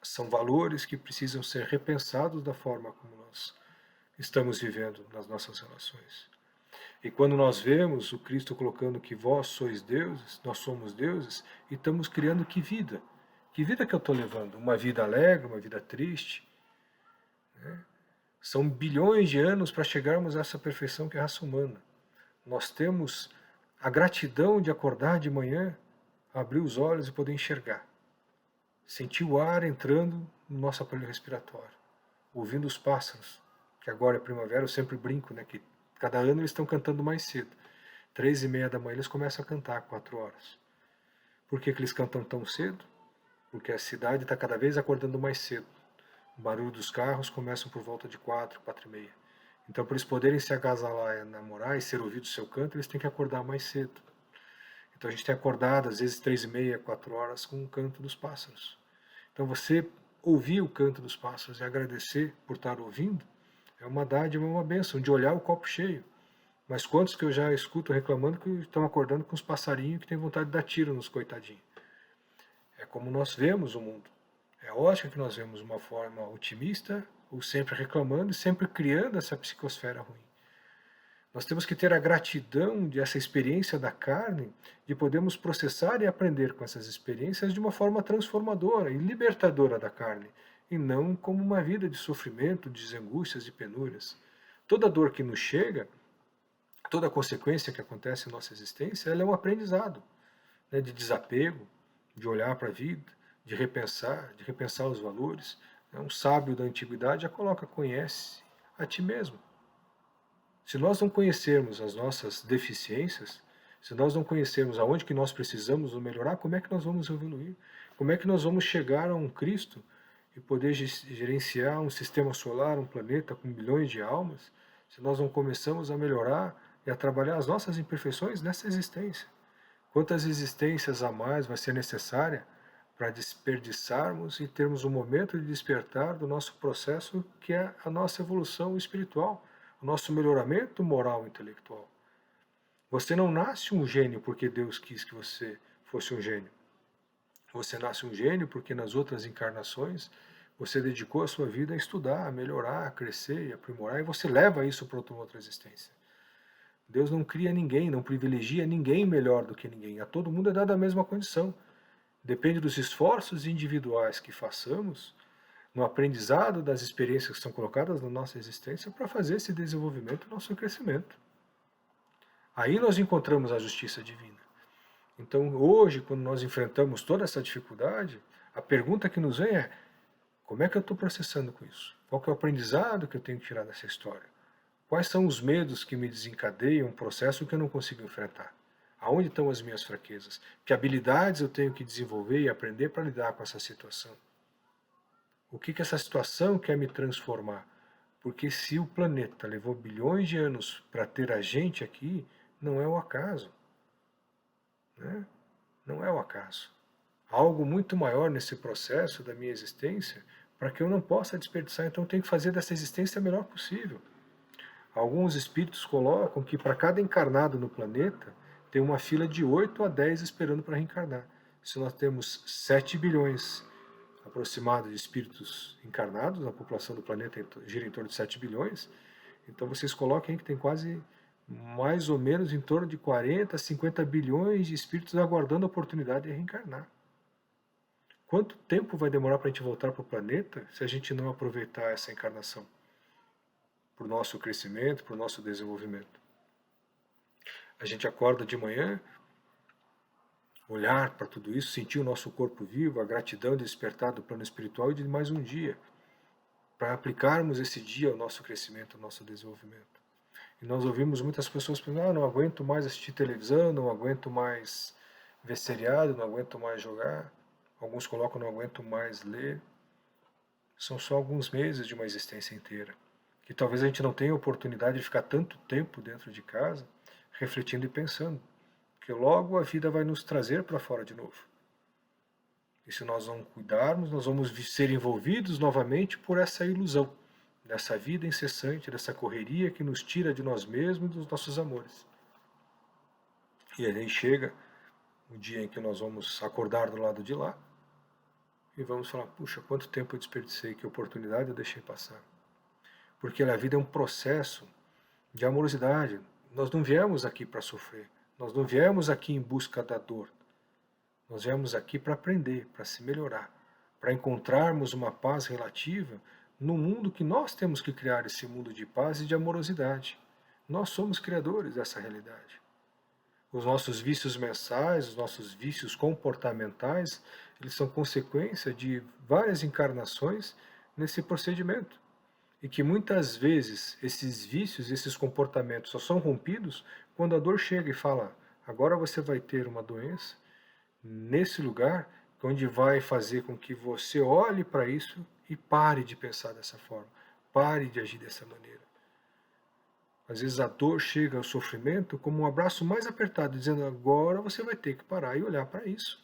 São valores que precisam ser repensados da forma como nós estamos vivendo nas nossas relações. E quando nós vemos o Cristo colocando que vós sois deuses, nós somos deuses, e estamos criando que vida? Que vida que eu estou levando? Uma vida alegre, uma vida triste? São bilhões de anos para chegarmos a essa perfeição que é a raça humana. Nós temos a gratidão de acordar de manhã, abrir os olhos e poder enxergar. Sentir o ar entrando no nosso aparelho respiratório. Ouvindo os pássaros, que agora é primavera, eu sempre brinco, que cada ano eles estão cantando mais cedo. 3h30 da manhã eles começam a cantar, 4 horas. Por que eles cantam tão cedo? Porque a cidade está cada vez acordando mais cedo. O barulho dos carros começa por volta de 4, 4h30. Então, para eles poderem se agasalar, namorar e ser ouvido o seu canto, eles têm que acordar mais cedo. Então a gente tem acordado, às vezes 3h30, 4 horas, com o canto dos pássaros. Então você ouvir o canto dos pássaros e agradecer por estar ouvindo, é uma dádiva, uma bênção, de olhar o copo cheio. Mas quantos que eu já escuto reclamando que estão acordando com os passarinhos que têm vontade de dar tiro nos coitadinhos? É como nós vemos o mundo. É lógico que nós vemos uma forma otimista, ou sempre reclamando e sempre criando essa psicosfera ruim. Nós temos que ter a gratidão de essa experiência da carne, de podermos processar e aprender com essas experiências de uma forma transformadora e libertadora da carne, e não como uma vida de sofrimento, de angústias e penúrias. Toda dor que nos chega, toda consequência que acontece em nossa existência, ela é um aprendizado, de desapego, de olhar para a vida, de repensar os valores. Um sábio da antiguidade já coloca: conhece a ti mesmo. Se nós não conhecermos as nossas deficiências, se nós não conhecermos aonde que nós precisamos melhorar, como é que nós vamos evoluir? Como é que nós vamos chegar a um Cristo e poder gerenciar um sistema solar, um planeta com bilhões de almas, se nós não começamos a melhorar e a trabalhar as nossas imperfeições nessa existência? Quantas existências a mais vai ser necessária para desperdiçarmos e termos um momento de despertar do nosso processo, que é a nossa evolução espiritual, o nosso melhoramento moral e intelectual? Você não nasce um gênio porque Deus quis que você fosse um gênio. Você nasce um gênio porque nas outras encarnações você dedicou a sua vida a estudar, a melhorar, a crescer e aprimorar, e você leva isso para outra existência. Deus não cria ninguém, não privilegia ninguém melhor do que ninguém. A todo mundo é dada a mesma condição. Depende dos esforços individuais que façamos no aprendizado das experiências que são colocadas na nossa existência para fazer esse desenvolvimento e nosso crescimento. Aí nós encontramos a justiça divina. Então hoje, quando nós enfrentamos toda essa dificuldade, a pergunta que nos vem é: como é que eu estou processando com isso? Qual que é o aprendizado que eu tenho que tirar dessa história? Quais são os medos que me desencadeiam um processo que eu não consigo enfrentar? Aonde estão as minhas fraquezas? Que habilidades eu tenho que desenvolver e aprender para lidar com essa situação? O que essa situação quer me transformar? Porque se o planeta levou bilhões de anos para ter a gente aqui, não é o acaso. Não é o acaso. Há algo muito maior nesse processo da minha existência para que eu não possa desperdiçar, então eu tenho que fazer dessa existência a melhor possível. Alguns espíritos colocam que para cada encarnado no planeta tem uma fila de 8 a 10 esperando para reencarnar. Se nós temos 7 bilhões aproximados de espíritos encarnados, a população do planeta gira em torno de 7 bilhões, então vocês coloquem que tem quase mais ou menos em torno de 40, 50 bilhões de espíritos aguardando a oportunidade de reencarnar. Quanto tempo vai demorar para a gente voltar para o planeta se a gente não aproveitar essa encarnação? Para o nosso crescimento, para o nosso desenvolvimento. A gente acorda de manhã, olhar para tudo isso, sentir o nosso corpo vivo, a gratidão de despertar do plano espiritual e de mais um dia, para aplicarmos esse dia ao nosso crescimento, ao nosso desenvolvimento. E nós ouvimos muitas pessoas pensando, não aguento mais assistir televisão, não aguento mais ver seriado, não aguento mais jogar. Alguns colocam, não aguento mais ler. São só alguns meses de uma existência inteira. Que talvez a gente não tenha oportunidade de ficar tanto tempo dentro de casa, refletindo e pensando. Porque logo a vida vai nos trazer para fora de novo. E se nós não cuidarmos, nós vamos ser envolvidos novamente por essa ilusão, dessa vida incessante, dessa correria que nos tira de nós mesmos e dos nossos amores. E aí chega o dia em que nós vamos acordar do lado de lá e vamos falar, puxa, quanto tempo eu desperdicei, que oportunidade eu deixei passar. Porque a vida é um processo de amorosidade. Nós não viemos aqui para sofrer, nós não viemos aqui em busca da dor. Nós viemos aqui para aprender, para se melhorar, para encontrarmos uma paz relativa no mundo que nós temos que criar, esse mundo de paz e de amorosidade. Nós somos criadores dessa realidade. Os nossos vícios mensais, os nossos vícios comportamentais, eles são consequência de várias encarnações nesse procedimento. E que muitas vezes esses vícios, esses comportamentos só são rompidos quando a dor chega e fala, agora você vai ter uma doença nesse lugar, onde vai fazer com que você olhe para isso e pare de pensar dessa forma, pare de agir dessa maneira. Às vezes a dor chega ao sofrimento como um abraço mais apertado, dizendo agora você vai ter que parar e olhar para isso.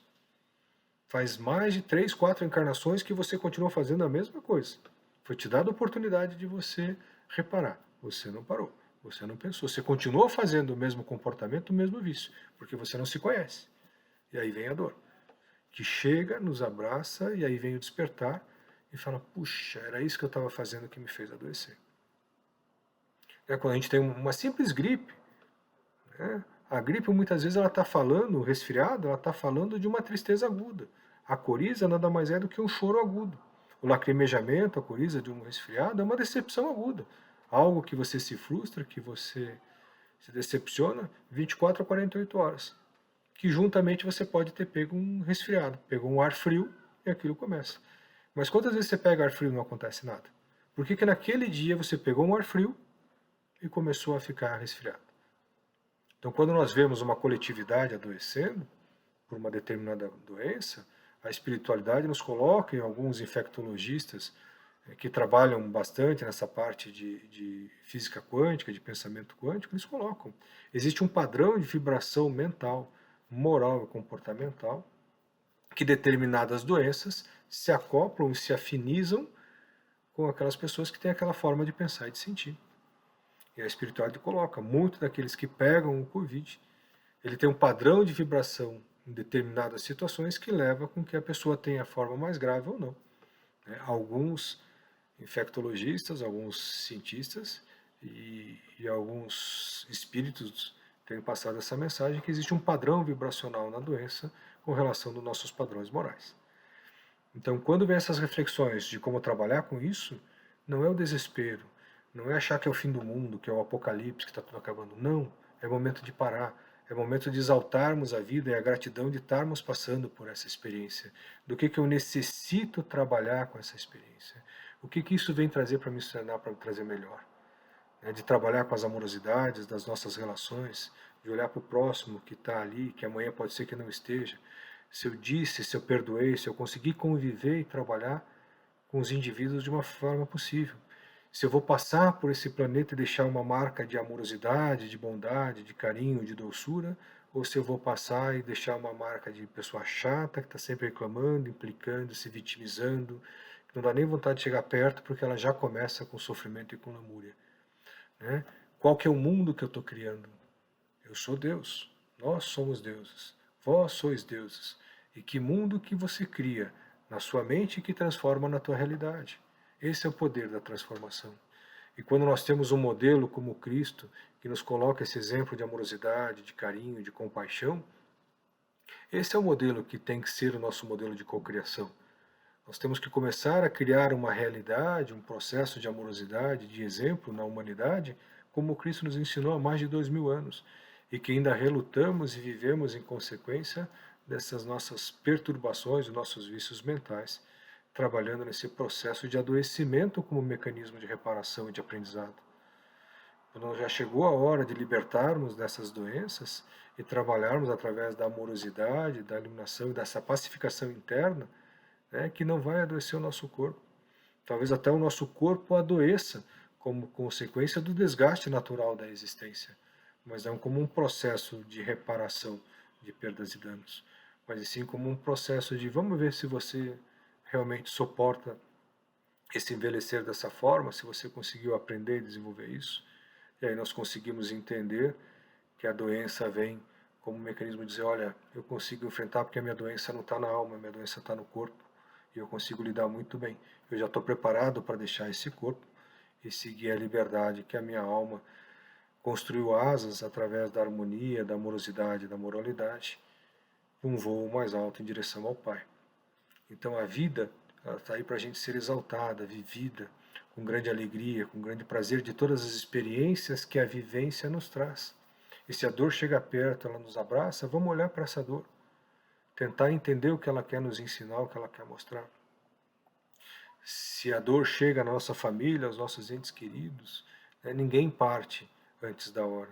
Faz mais de 3, 4 encarnações que você continua fazendo a mesma coisa. Foi te dada a oportunidade de você reparar. Você não parou, você não pensou. Você continuou fazendo o mesmo comportamento, o mesmo vício, porque você não se conhece. E aí vem a dor, que chega, nos abraça, e aí vem o despertar, e fala, puxa, era isso que eu estava fazendo que me fez adoecer. Quando a gente tem uma simples gripe, né? A gripe muitas vezes ela está falando, o resfriado, ela está falando de uma tristeza aguda. A coriza nada mais é do que um choro agudo. O lacrimejamento, a coriza de um resfriado, é uma decepção aguda. Algo que você se frustra, que você se decepciona 24 a 48 horas. Que juntamente você pode ter pego um resfriado, pegou um ar frio e aquilo começa. Mas quantas vezes você pega ar frio e não acontece nada? Por que naquele dia você pegou um ar frio e começou a ficar resfriado? Então quando nós vemos uma coletividade adoecendo por uma determinada doença, a espiritualidade nos coloca, e alguns infectologistas que trabalham bastante nessa parte de física quântica, de pensamento quântico, eles colocam. Existe um padrão de vibração mental, moral e comportamental, que determinadas doenças se acoplam e se afinizam com aquelas pessoas que têm aquela forma de pensar e de sentir. E a espiritualidade coloca, muitos daqueles que pegam o Covid, ele tem um padrão de vibração em determinadas situações que leva com que a pessoa tenha a forma mais grave ou não. Alguns infectologistas, alguns cientistas e alguns espíritos têm passado essa mensagem que existe um padrão vibracional na doença com relação aos nossos padrões morais. Então, quando vem essas reflexões de como trabalhar com isso, não é o desespero, não é achar que é o fim do mundo, que é o apocalipse, que está tudo acabando. Não, é momento de parar, é momento de exaltarmos a vida e a gratidão de estarmos passando por essa experiência. Do que eu necessito trabalhar com essa experiência. O que isso vem trazer para me ensinar, para me trazer melhor. De trabalhar com as amorosidades das nossas relações, de olhar para o próximo que está ali, que amanhã pode ser que não esteja. Se eu disse, se eu perdoei, se eu consegui conviver e trabalhar com os indivíduos de uma forma possível. Se eu vou passar por esse planeta e deixar uma marca de amorosidade, de bondade, de carinho, de doçura, ou se eu vou passar e deixar uma marca de pessoa chata, que está sempre reclamando, implicando, se vitimizando, que não dá nem vontade de chegar perto porque ela já começa com sofrimento e com lamúria. Qual que é o mundo que eu estou criando? Eu sou Deus, nós somos deuses, vós sois deuses. E que mundo que você cria na sua mente que transforma na tua realidade? Esse é o poder da transformação. E quando nós temos um modelo como Cristo, que nos coloca esse exemplo de amorosidade, de carinho, de compaixão, esse é o modelo que tem que ser o nosso modelo de cocriação. Nós temos que começar a criar uma realidade, um processo de amorosidade, de exemplo na humanidade, como Cristo nos ensinou há mais de 2000 anos, e que ainda relutamos e vivemos em consequência dessas nossas perturbações, dos nossos vícios mentais, trabalhando nesse processo de adoecimento como mecanismo de reparação e de aprendizado. Quando já chegou a hora de libertarmos dessas doenças e trabalharmos através da amorosidade, da iluminação e dessa pacificação interna, que não vai adoecer o nosso corpo. Talvez até o nosso corpo adoeça como consequência do desgaste natural da existência, mas não como um processo de reparação de perdas e danos, mas sim como um processo de vamos ver se você realmente suporta esse envelhecer dessa forma, se você conseguiu aprender e desenvolver isso. E aí nós conseguimos entender que a doença vem como um mecanismo de dizer, olha, eu consigo enfrentar porque a minha doença não está na alma, a minha doença está no corpo, e eu consigo lidar muito bem. Eu já estou preparado para deixar esse corpo e seguir a liberdade que a minha alma construiu asas através da harmonia, da amorosidade, da moralidade, um voo mais alto em direção ao Pai. Então a vida está aí para a gente ser exaltada, vivida, com grande alegria, com grande prazer de todas as experiências que a vivência nos traz. E se a dor chega perto, ela nos abraça, vamos olhar para essa dor, tentar entender o que ela quer nos ensinar, o que ela quer mostrar. Se a dor chega na nossa família, aos nossos entes queridos, ninguém parte antes da hora.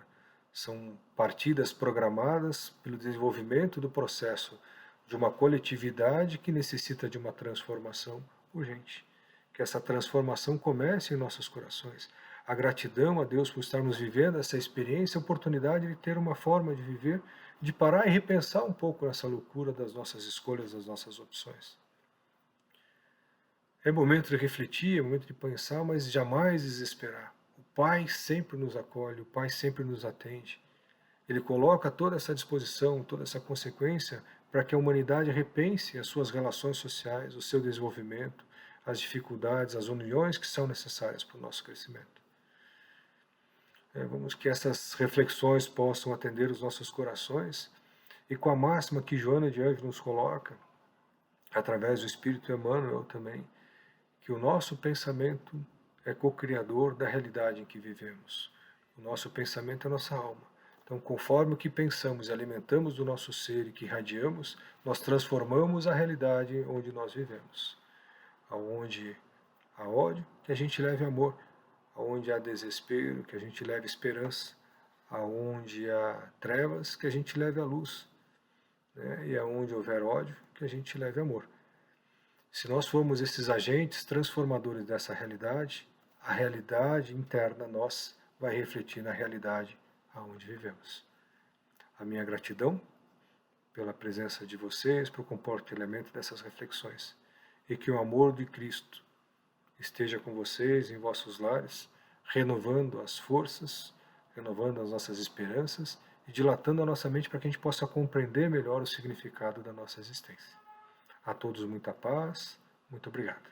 São partidas programadas pelo desenvolvimento do processo de uma coletividade que necessita de uma transformação urgente. Que essa transformação comece em nossos corações. A gratidão a Deus por estarmos vivendo essa experiência, a oportunidade de ter uma forma de viver, de parar e repensar um pouco essa loucura das nossas escolhas, das nossas opções. É momento de refletir, é momento de pensar, mas jamais desesperar. O Pai sempre nos acolhe, o Pai sempre nos atende. Ele coloca toda essa disposição, toda essa consequência para que a humanidade repense as suas relações sociais, o seu desenvolvimento, as dificuldades, as uniões que são necessárias para o nosso crescimento. Vamos que essas reflexões possam atender os nossos corações e com a máxima que Joana de Ângeles nos coloca, através do Espírito Emmanuel também, que o nosso pensamento é co-criador da realidade em que vivemos. O nosso pensamento é a nossa alma. Então, conforme o que pensamos e alimentamos do nosso ser e que irradiamos, nós transformamos a realidade onde nós vivemos. Aonde há ódio, que a gente leve amor. Aonde há desespero, que a gente leve esperança. Aonde há trevas, que a gente leve a luz. E aonde houver ódio, que a gente leve amor. Se nós formos esses agentes transformadores dessa realidade, a realidade interna nossa vai refletir na realidade aonde vivemos. A minha gratidão pela presença de vocês, pelo compartilhamento dessas reflexões. E que o amor de Cristo esteja com vocês em vossos lares, renovando as forças, renovando as nossas esperanças e dilatando a nossa mente para que a gente possa compreender melhor o significado da nossa existência. A todos muita paz, muito obrigado.